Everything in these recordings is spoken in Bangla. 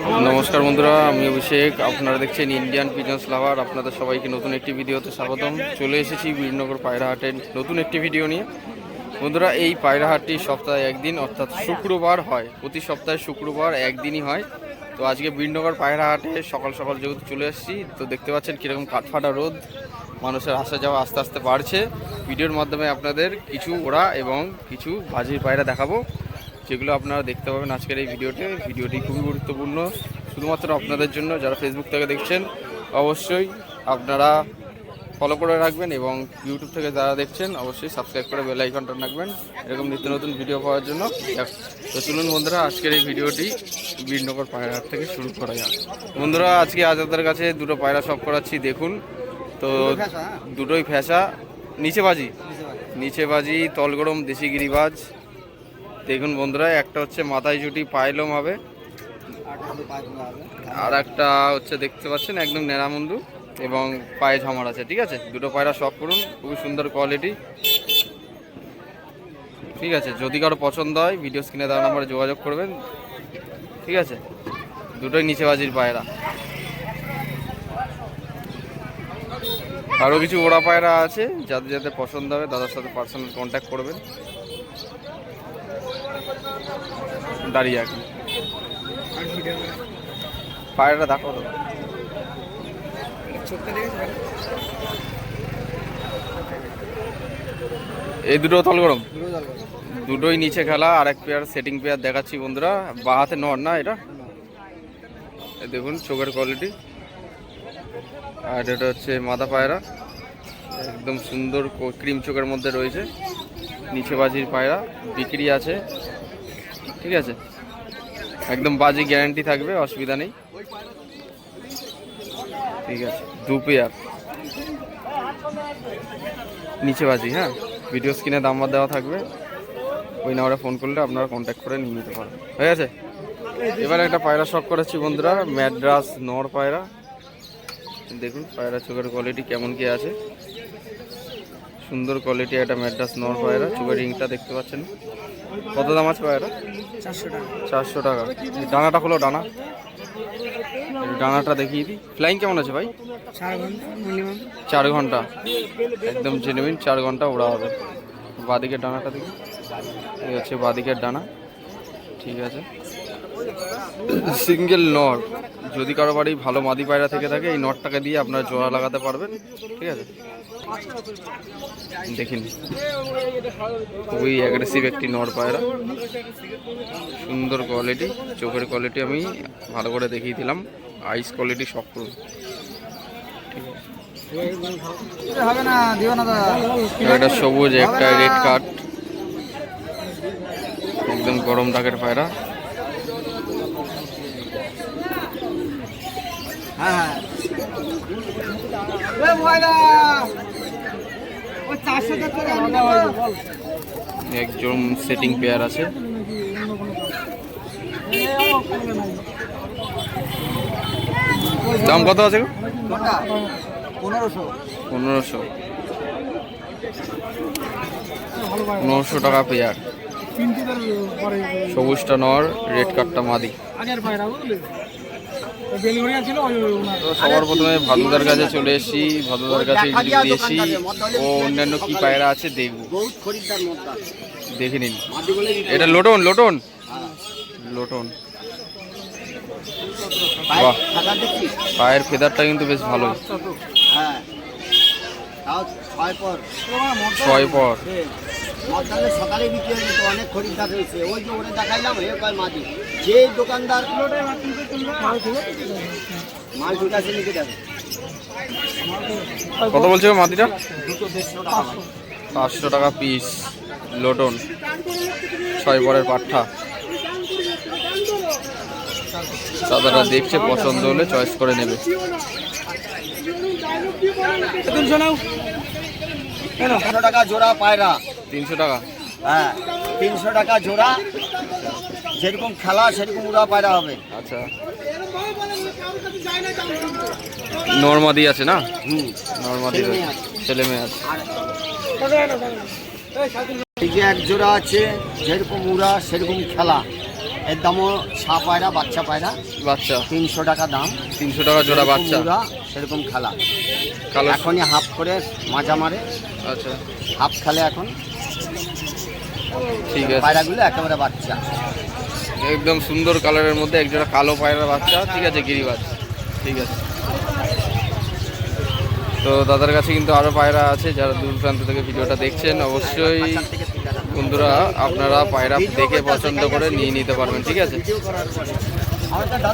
নমস্কার বন্ধুরা, আমি অভিষেক। আপনারা দেখছেন ইন্ডিয়ান পিজন্স লাভার। আপনাদের সবাইকে নতুন একটি ভিডিওতে স্বাগতম। চলে এসেছি বীরনগর পায়রা হাটের নতুন একটি ভিডিও নিয়ে। বন্ধুরা, এই পায়রা হাটটি সপ্তাহে একদিন অর্থাৎ শুক্রবার হয়। প্রতি সপ্তাহে শুক্রবার একদিনই হয়। তো আজকে বীরনগর পায়রা হাটে সকাল সকাল যেহেতু চলে এসেছি, তো দেখতে পাচ্ছেন কীরকম কাঠফাটা রোদ, মানুষের আসা যাওয়া আস্তে আস্তে বাড়ছে। ভিডিওর মাধ্যমে আপনাদের কিছু ওড়া এবং কিছু বাজির পায়রা দেখাবো, যেগুলো আপনারা দেখতে পাবেন আজকের এই ভিডিওটি খুবই গুরুত্বপূর্ণ শুধুমাত্র আপনাদের জন্য। যারা ফেসবুক থেকে দেখছেন অবশ্যই আপনারা ফলো করে রাখবেন, এবং ইউটিউব থেকে যারা দেখছেন অবশ্যই সাবস্ক্রাইব করে বেল আইকনটা রাখবেন এরকম নিত্য নতুন ভিডিও পাওয়ার জন্য। তো চলুন বন্ধুরা, আজকের এই ভিডিওটি বীরনগর পায়রা হাট থেকে শুরু করা যাক। বন্ধুরা, আজকে আজাদের কাছে দুটো পায়রা শপ করাচ্ছি, দেখুন। তো দুটোই ফ্যাসা, নিচে বাজি তলগরম দেশি গিরিবাজ। দেখুন বন্ধুরা, একটা হচ্ছে মাথায় জুটি পায়লম হবে, আর একটা হচ্ছে দেখতে পাচ্ছেন একদম নেড়ামুন্ডু এবং পায়ে ঝামার আছে। ঠিক আছে, দুটো পায়রা শখ করুন, খুবই সুন্দর কোয়ালিটি। ঠিক আছে, যদি কারো পছন্দ হয় ভিডিও স্ক্রিনে দেওয়া নাম্বারে যোগাযোগ করবেন। ঠিক আছে, দুটোই নিচে বাজির পায়রা। আরও কিছু ওড়া পায়রা আছে, যাদের যাদের পছন্দ হবে দাদার সাথে পার্সোনাল কন্ট্যাক্ট করবেন। দাঁড়িয়ে এখন পায়রাটা দেখো তো, এই দুটো তল গরম, দুটোই নিচে খেলা। আর এক পেয়ার সেটিং পেয়ার দেখাচ্ছি বন্ধুরা, বা হাতে নর না এটা, দেখুন চোখের কোয়ালিটি। আর এটা হচ্ছে মাদা পায়রা, একদম সুন্দর ক্রিম চোখের মধ্যে রয়েছে, নিচে বাজির পায়রা, বিক্রি আছে। ঠিক আছে, একদম বাজি গ্যারান্টি থাকবে, অসুবিধা নেই। ঠিক আছে, দু পেয়ার নিচে বাজি। হ্যাঁ, ভিডিও স্ক্রিনে নাম্বার দেওয়া থাকবে, ওই নাম্বারে ফোন করলে আপনারা কন্ট্যাক্ট করে নিয়ে নিতে পারেন। হয়ে গেছে। এবার একটা পায়রা শখ করেছি বন্ধুরা, ম্যাড্রাস নর পায়রা। দেখুন পায়রা চোখের কোয়ালিটি কেমন কি আছে, সুন্দর কোয়ালিটি একটা ম্যাড্রাস নর পায়রা। চোখের রিংটা দেখতে পাচ্ছেন। কত দাম আছে পায়রা? 400 টাকা। ডানাটা হলো ডানাটা দেখিয়ে দিই। ফ্লাইং কেমন আছে ভাই? 4 ঘন্টা একদম জেনুইন, 4 ঘন্টা ওড়া হবে। বাঁদিকের ডানাটা দেখি, এই হচ্ছে বাঁদিকের ডানা। ঠিক আছে, সিঙ্গেল নর। যদি কারো বাড়ি ভালো মাদি পায়রা থেকে থাকে, এই নটটাকে দিয়ে আপনারা জোড়া লাগাতে পারবেন। ঠিক আছে, দেখিন খুবই অ্যাগ্রেসিভ একটি নর পায়রা, সুন্দর কোয়ালিটি। চোখের কোয়ালিটি আমি ভালো করে দেখিয়ে দিলাম, আইস কোয়ালিটি সব করুন। একটা সবুজ, একটা রেড কাট, একদম গরম ডাকের পায়রা। একজন সেটিং পেয়ার আছে। দাম কত আছে? 1500 টাকা পেয়ার। সবুজটা নর, রেড কার্ডটা মাদি। তো সবার প্রথমে ভাদুদার কাছে চলে এসেছি, ভাদুদার কাছে দিয়েছি ও অন্যান্য কি পায়রা আছে দেখব, দেখে নিন। এটা লোটন। বাহ, পায়ের ফেদারটা কিন্তু বেশ ভালো। 6 পর সকালে বিক্রি হয়ে যেত, অনেক খরিদ্দার রয়েছে। ওই যে ওটা দেখাইলাম, হে কয় মাদি, যে দোকানদার মাল ঢুকাছে নিতে যাবে। কত বলছে মাদিটা? 500 টাকা পিস। লোটন 6 পরের পাঠা। দাদারা দেখছে, পছন্দ হলে চয়েস করে নেবে। 300 টাকা জোড়া পায়রা। 300 টাকা? হ্যাঁ, 300 টাকা জোড়া। যেরকম খেলা সেরকম উড়া পায়রা হবে। আচ্ছা, নরমাদি আছে না? নরমাদি ছেলে মেয়ে আছে। এই যে এক জোড়া আছে, যেরকম উড়া সেরকম খেলা, এর দামও ছা পায়রা, বাচ্চা পায়রা, বাচ্চা 300 টাকা দাম। 300 টাকা জোড়া বাচ্চা। মুরা সেরকম খেলা, কালো। এখনই হাফ করে মাজা মারে, আচ্ছা হাফ খেলে এখন। ঠিক আছে, পায়রাগুলো একেবারে বাচ্চা, একদম সুন্দর কালারের মধ্যে এক জোড়া কালো পায়রার বাচ্চা। ঠিক আছে, গিরিবাজ। ঠিক আছে, তো দাদার কাছে কিন্তু আরও পায়রা আছে। যারা দূর প্রান্ত থেকে ভিডিওটা দেখছেন অবশ্যই বন্ধুরা আপনারা পায়রা দেখে পছন্দ করে নিয়ে নিতে পারবেন। ঠিক আছে,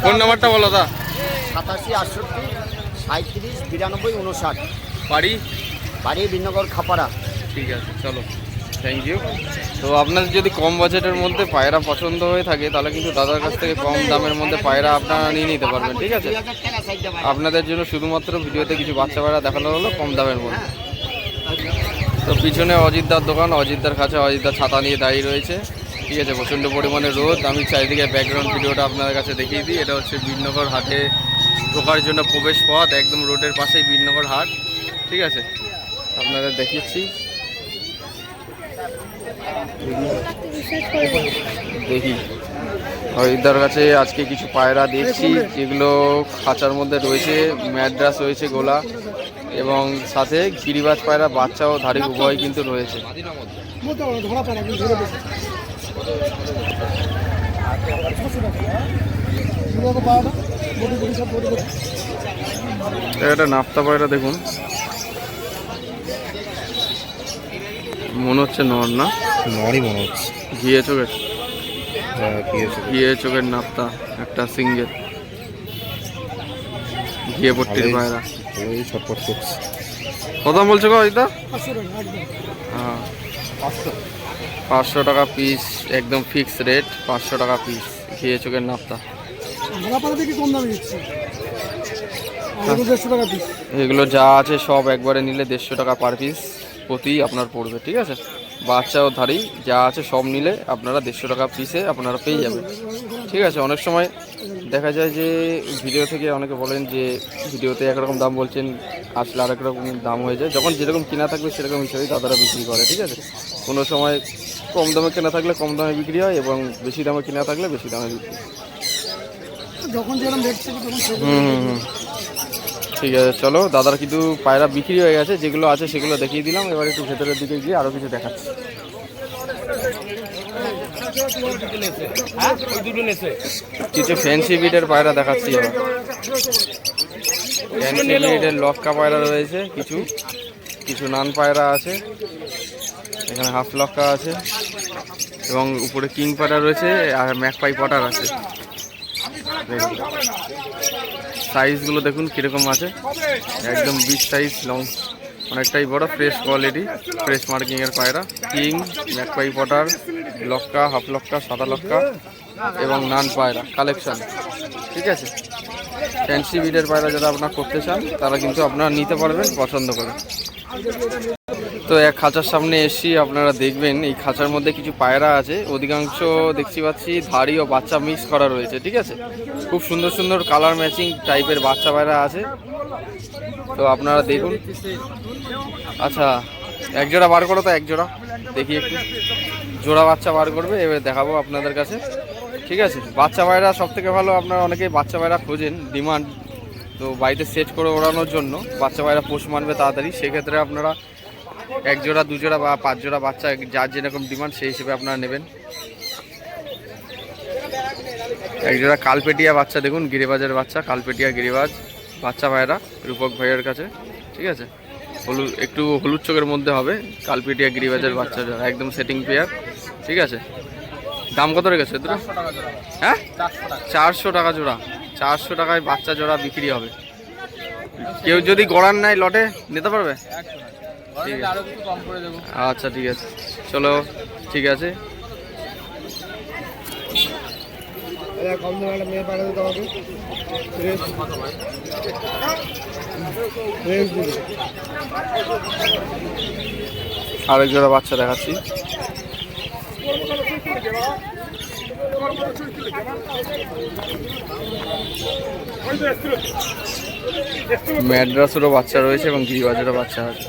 ফোন নাম্বারটা বলো দা। 87 68 37 92 59। বাড়ি? বাড়ি বিনগর খাপাড়া। ঠিক আছে, চলো, থ্যাংক ইউ। তো আপনাদের যদি কম বাজেটের মধ্যে পায়রা পছন্দ হয়ে থাকে তাহলে কিন্তু দাদার কাছ থেকে কম দামের মধ্যে পায়রা আপনারা নিয়ে নিতে পারবেন। ঠিক আছে, আপনাদের জন্য শুধুমাত্র ভিডিওতে কিছু বাচ্চা পায়রা দেখানো হলো কম দামের মধ্যে। তো পিছনে অজিতদার দোকান, অজিতদার কাছে অজিতদার ছাতা নিয়ে দাঁড়িয়ে রয়েছে। ঠিক আছে, প্রচণ্ড পরিমাণে রোদ। আমি চারিদিকে ব্যাকগ্রাউন্ড ভিডিওটা আপনাদের কাছে দেখিয়ে দিই। এটা হচ্ছে বীরনগর হাটে ঢোকার জন্য প্রবেশ পথ, একদম রোডের পাশেই বীরনগর হাট। ঠিক আছে, আপনাদের দেখিয়েছি। দেখি অজিতদার কাছে আজকে কিছু পায়রা দেখছি যেগুলো খাঁচার মধ্যে রয়েছে। ম্যাড্রাস রয়েছে গোলা, এবং সাথে গিরিবাজ পায়রা বাচ্চা ও ধাড়ি উভয় কিন্তু রয়েছে। একটা নাপ্তা পায়রা দেখুন, মনে হচ্ছে নর না? নরই মনে হচ্ছে। ঘিয়ে চোখের, হ্যাঁ ঘিয়ে চোখের নাপ্তা, একটা সিঙ্গেল ঘিয়ে পট্টির পায়রা। ওই ছটপট করছে। কথা বলছো গো অজিতা? হ্যাঁ, 500 টাকা পিস, একদম ফিক্স রেট, 500 টাকা পিস ঘিয়ে চোখের নাপ্তা। এগুলো যা আছে সব একবারে নিলে 150 টাকা পার পিস প্রতি আপনার পড়বে। ঠিক আছে, বাচ্চা ও ধাড়ি যা আছে সব নিলে আপনারা 150 টাকা পিসে আপনারা পেয়ে যাবেন। ঠিক আছে, অনেক সময় দেখা যায় যে ভিডিও থেকে অনেকে বলেন যে ভিডিওতে একরকম দাম বলছেন, আসলে আরেক রকম দাম হয়ে যায়। যখন যেরকম কেনা থাকবে সেরকম হিসেবেই দাদারা বিক্রি করে। ঠিক আছে, কোনো সময় কম দামে কেনা থাকলে কম দামে বিক্রি হয়, এবং বেশি দামে কেনা থাকলে বেশি দামে বিক্রি হয়। ঠিক আছে, চলো, দাদার কিন্তু পায়রা বিক্রি হয়ে গেছে, যেগুলো আছে সেগুলো দেখিয়ে দিলাম। এবার একটু ভেতরের দিকে গিয়ে আরও কিছু দেখাচ্ছি। কিছু ফ্যান্সি বিটের পায়রা দেখাচ্ছি। এবার ফ্যান্সি বিটের লক্কা পায়রা রয়েছে, কিছু কিছু নান পায়রা আছে, এখানে হাফ লক্কা আছে, এবং উপরে কিং পায়রা রয়েছে, আর ম্যাকপাই পটার আছে। সাইজগুলো দেখুন কীরকম আছে, একদম বিগ সাইজ, লং, অনেকটাই বড়, ফ্রেশ কোয়ালিটি, ফ্রেশ মার্কিংয়ের পায়রা। কিং, ম্যাকপাই পটার, লক্কা, হাফ লক্কা, সাদা লক্কা এবং নান পায়রা কালেকশন। ঠিক আছে, ফ্যান্সি বিডের পায়রা যারা আপনারা করতে চান তারা কিন্তু আপনারা নিতে পারবেন পছন্দ করে। তো এক খাঁচার সামনে এসছি, আপনারা দেখবেন এই খাঁচার মধ্যে কিছু পায়রা আছে, অধিকাংশ দেখতে পাচ্ছি ধাড়ি ও বাচ্চা মিক্স করা রয়েছে। ঠিক আছে, খুব সুন্দর সুন্দর কালার ম্যাচিং টাইপের বাচ্চা পায়রা আছে, তো আপনারা দেখুন। আচ্ছা, এক জোড়া বার করো তো, এক জোড়া দেখি, একটু জোড়া বাচ্চা বার করবে, এবার দেখাবো আপনাদের কাছে। ঠিক আছে, বাচ্চা পায়রা সব থেকে ভালো, আপনারা অনেকেই বাচ্চা পায়রা খোঁজেন, ডিমান্ড, তো বাড়িতে সেট করে ওড়ানোর জন্য বাচ্চা পায়রা পোষ মানবে তাড়াতাড়ি, সেক্ষেত্রে আপনারা এক জোড়া, দু জোড়া বা 5 জোড়া বাচ্চা, যার যেরকম ডিমান্ড সেই হিসেবে আপনারা নেবেন। এক জোড়া কালপেটিয়া বাচ্চা দেখুন, গিরিবাজের বাচ্চা, কালপেটিয়া গিরিবাজ বাচ্চা পায়রা রূপক ভাইয়ের কাছে। ঠিক আছে, হলুদ, একটু হলুদ চোখের মধ্যে হবে, কালপেটিয়া গিরিবাজের বাচ্চা জোড়া, একদম সেটিং পেয়ার। ঠিক আছে, দাম কত রেখেছে দুটো? হ্যাঁ, 400 টাকা জোড়া, 400 টাকায় বাচ্চা জোড়া বিক্রি হবে। কেউ যদি গড়ান নেয় লটে নিতে পারবে? ঠিক আছে, আচ্ছা ঠিক আছে, চলো, ঠিক আছে। আরেক জোড়া বাচ্চা দেখাচ্ছি। ম্যাড্রাসেরও বাচ্চা রয়েছে এবং গিরিবাজেরও বাচ্চা আছে।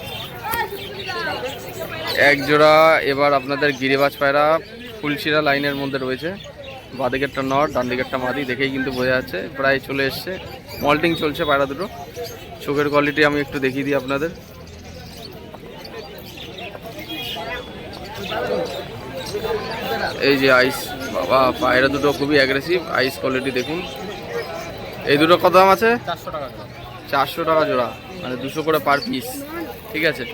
এক জোড়া এবার আপনাদের গিরিবাজ পায়রা ফুলশিরা লাইনের মধ্যে রয়েছে, বাঁ দিকেরটা নর, ডান দিকেরটা মাদি, দেখেই কিন্তু বোঝা যাচ্ছে প্রায় চলে এসছে। মল্টিং চলছে পায়রা দুটো। চোখের কোয়ালিটি আমি একটু দেখিয়ে দিই আপনাদের। এই যে আইস, বাবা পায়রা দুটো খুবই অ্যাগ্রেসিভ। আইস কোয়ালিটি দেখুন। এই দুটো কত দাম আছে? 400 টাকা জোড়া, মানে 200 করে পার পিস। ঠিক আছে,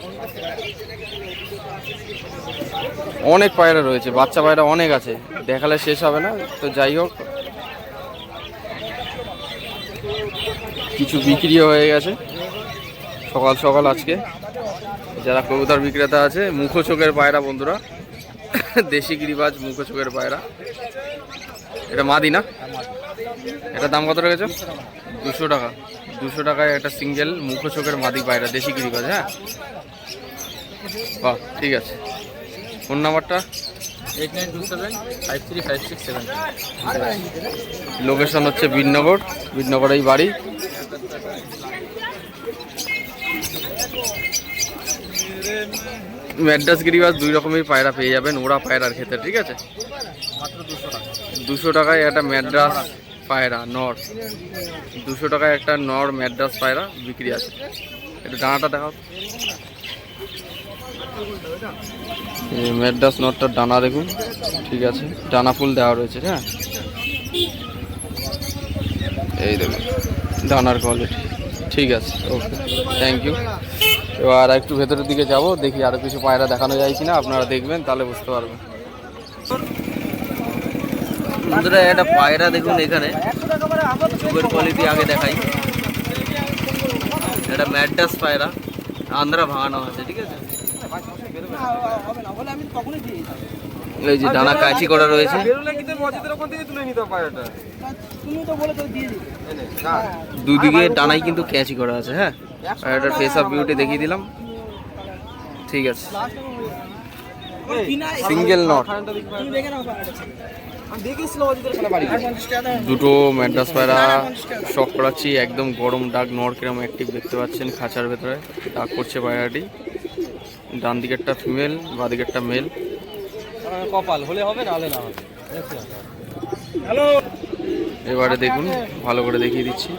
অনেক পায়রা রয়েছে, বাচ্চা পায়রা অনেক আছে, দেখালে শেষ হবে না। তো যাই হোক, কিছু বিক্রিও হয়ে গেছে সকাল সকাল আজকে। যারা কবুতর বিক্রেতা আছে, মুখো চোখের পায়রা বন্ধুরা, দেশি গিরিবাজ মুখো চোখের পায়রা। এটা মাদি না? এটা দাম কত রেখেছো? 200 টাকা। 200 টাকায় একটা সিঙ্গেল মুখো চোখের মাদি পায়রা, দেশি গিরিবাজ। হ্যাঁ, বাহ, ঠিক আছে। ফোন নাম্বারটা? 8927535670। লোকেশন হচ্ছে বীরনগর, বীরনগরেই বাড়ি। ম্যাড্রাস গিরিবাজ দুই রকমের পায়রা পেয়ে যাবেন ওরা পায়রার ক্ষেত্রে। ঠিক আছে, মাত্র 200 টাকা। 200 টাকায় একটা ম্যাড্রাস পায়রা নর, 200 টাকায় একটা নর ম্যাড্রাস পায়রা বিক্রি আছে। একটু ডানাটা দেখাও। এই ম্যাড্রাস নরটার ডানা দেখুন। ঠিক আছে, ডানা ফুল দেওয়া রয়েছে। হ্যাঁ, এই দেখুন ডানার কোয়ালিটি। ঠিক আছে, ওকে, থ্যাংক ইউ। এবার একটু ভেতরের দিকে যাব, দেখি আরও কিছু পায়রা দেখানো যায় কিনা। আপনারা দেখবেন, তাহলে বুঝতে পারবেন। বন্ধুরা একটা পায়রা দেখুন এখানে, চোখের কোয়ালিটি আগে দেখাই। এটা ম্যাড্রাস পায়রা, আন্ধ্রা ভাঙানো আছে। ঠিক আছে, এই যে ডানা কাঁচি করা রয়েছে, দুদিকে ডানাই কিন্তু ক্যাচি করা আছে। হ্যাঁ, পায়রাটার ফেস অফ বিউটি দেখিয়ে দিলাম। ঠিক আছে, সিঙ্গেল নট, দুটো ম্যাড্রাস পায়রা শখ করাচ্ছি। একদম গরম ডাক, নর কিরম অ্যাক্টিভ দেখতে পাচ্ছেন খাঁচার ভেতরে ডাক করছে পায়রাটি। ডান দিকেরটা ফিমেল, বাঁ দিকেরটা মেল। কপাল হলে হবে, না হলে না হবে। এবারে দেখুন, ভালো করে দেখিয়ে দিচ্ছি।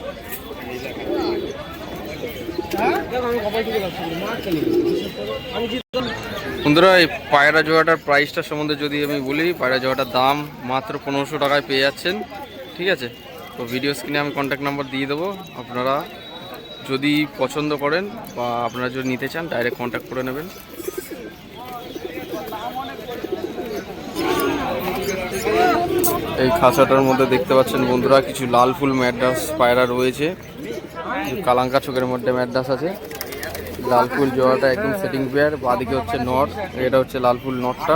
বন্ধুরা, এই পায়রা জোড়াটার প্রাইসটা সম্বন্ধে যদি আমি বলি, পায়রা জোড়াটার দাম মাত্র 1500 টাকায় পেয়ে যাচ্ছেন। ঠিক আছে, তো ভিডিও স্ক্রিনে আমি কন্ট্যাক্ট নাম্বার দিয়ে দেবো। আপনারা যদি পছন্দ করেন বা আপনারা যদি নিতে চান, ডাইরেক্ট কন্ট্যাক্ট করে নেবেন। এই খাঁচাটার মধ্যে দেখতে পাচ্ছেন বন্ধুরা, কিছু লাল ফুল ম্যাড্রাস পায়রা রয়েছে। কালাঙ্কা চোখের মধ্যে ম্যাড্রাস আছে। লাল ফুল জোড়াটা একদম সেটিং পেয়ার। বাঁদিকে হচ্ছে নট, এটা হচ্ছে লাল ফুল নটটা,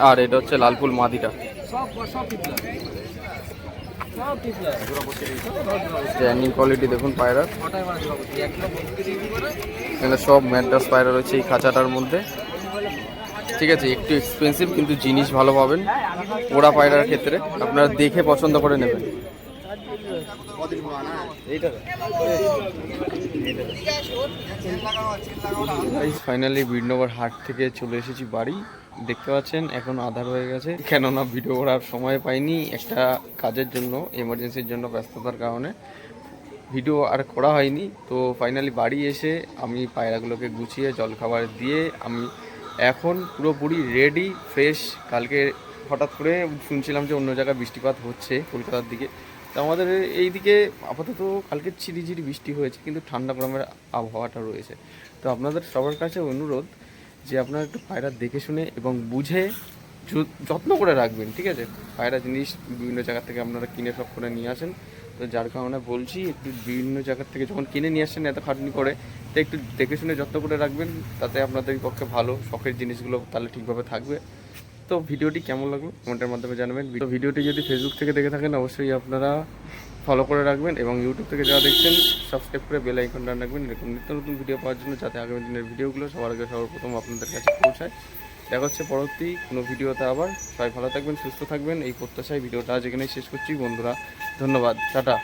আর এটা হচ্ছে লাল ফুল মাদিটা। স্ট্যান্ডিং কোয়ালিটি দেখুন পায়রার। এখানে সব ম্যাড্রাস পায়রা রয়েছে এই খাঁচাটার মধ্যে। ঠিক আছে, একটু এক্সপেন্সিভ কিন্তু জিনিস ভালো পাবেন ওরা পায়রার ক্ষেত্রে। আপনারা দেখে পছন্দ করে নেবেন। ফাইনালি বীরনগর হাট থেকে চলে এসেছি বাড়ি। দেখতে পাচ্ছেন এখন আধার হয়ে গেছে, কেননা ভিডিও করার সময় পাইনি। একটা কাজের জন্য, এমার্জেন্সির জন্য, ব্যস্ততার কারণে ভিডিও আর করা হয়নি। তো ফাইনালি বাড়ি এসে আমি পায়রাগুলোকে গুছিয়ে জলখাবার দিয়ে আমি এখন পুরোপুরি রেডি, ফ্রেশ। কালকে হঠাৎ করে শুনছিলাম যে অন্য জায়গায় বৃষ্টিপাত হচ্ছে কলকাতার দিকে, তো আমাদের এই দিকে আপাতত কালকে ঝিরিঝিরি বৃষ্টি হয়েছে, কিন্তু ঠান্ডা গরমের আবহাওয়াটা রয়েছে। তো আপনাদের সবার কাছে অনুরোধ যে আপনারা একটু পায়রা দেখে শুনে এবং বুঝে যত্ন করে রাখবেন। ঠিক আছে, পায়রা জিনিস বিভিন্ন জায়গা থেকে আপনারা কিনে সব করে নিয়ে আসেন। তো যার কারণে বলছি, একটু বিভিন্ন জায়গার থেকে যখন কিনে নিয়ে আসছেন এত খাটনি করে, তো একটু দেখে শুনে যত্ন করে রাখবেন, তাতে আপনাদের পক্ষে ভালো। শখের জিনিসগুলো তাহলে ঠিকভাবে থাকবে। তো ভিডিওটি কেমন লাগলো কমেন্টের মাধ্যমে জানাবেন। ভিডিওটি যদি ফেসবুক থেকে দেখে থাকেন অবশ্যই আপনারা ফলো করে রাখবেন, এবং ইউটিউব থেকে যারা দেখছেন সাবস্ক্রাইব করে বেল আইকনটা রাখবেন, এরকম নিত্য নতুন ভিডিও পাওয়ার জন্য, যাতে আগামী দিনের ভিডিওগুলো সবার আগে সর্বপ্রথম আপনাদের কাছে পৌঁছায়। দেখা হচ্ছে পরবর্তী কোনো ভিডিওতে আবার। সবাই ভালো থাকবেন, সুস্থ থাকবেন, এই প্রত্যাশায় ভিডিওটা আজ এখানেই শেষ করছি বন্ধুরা। ধন্যবাদ, টাটা।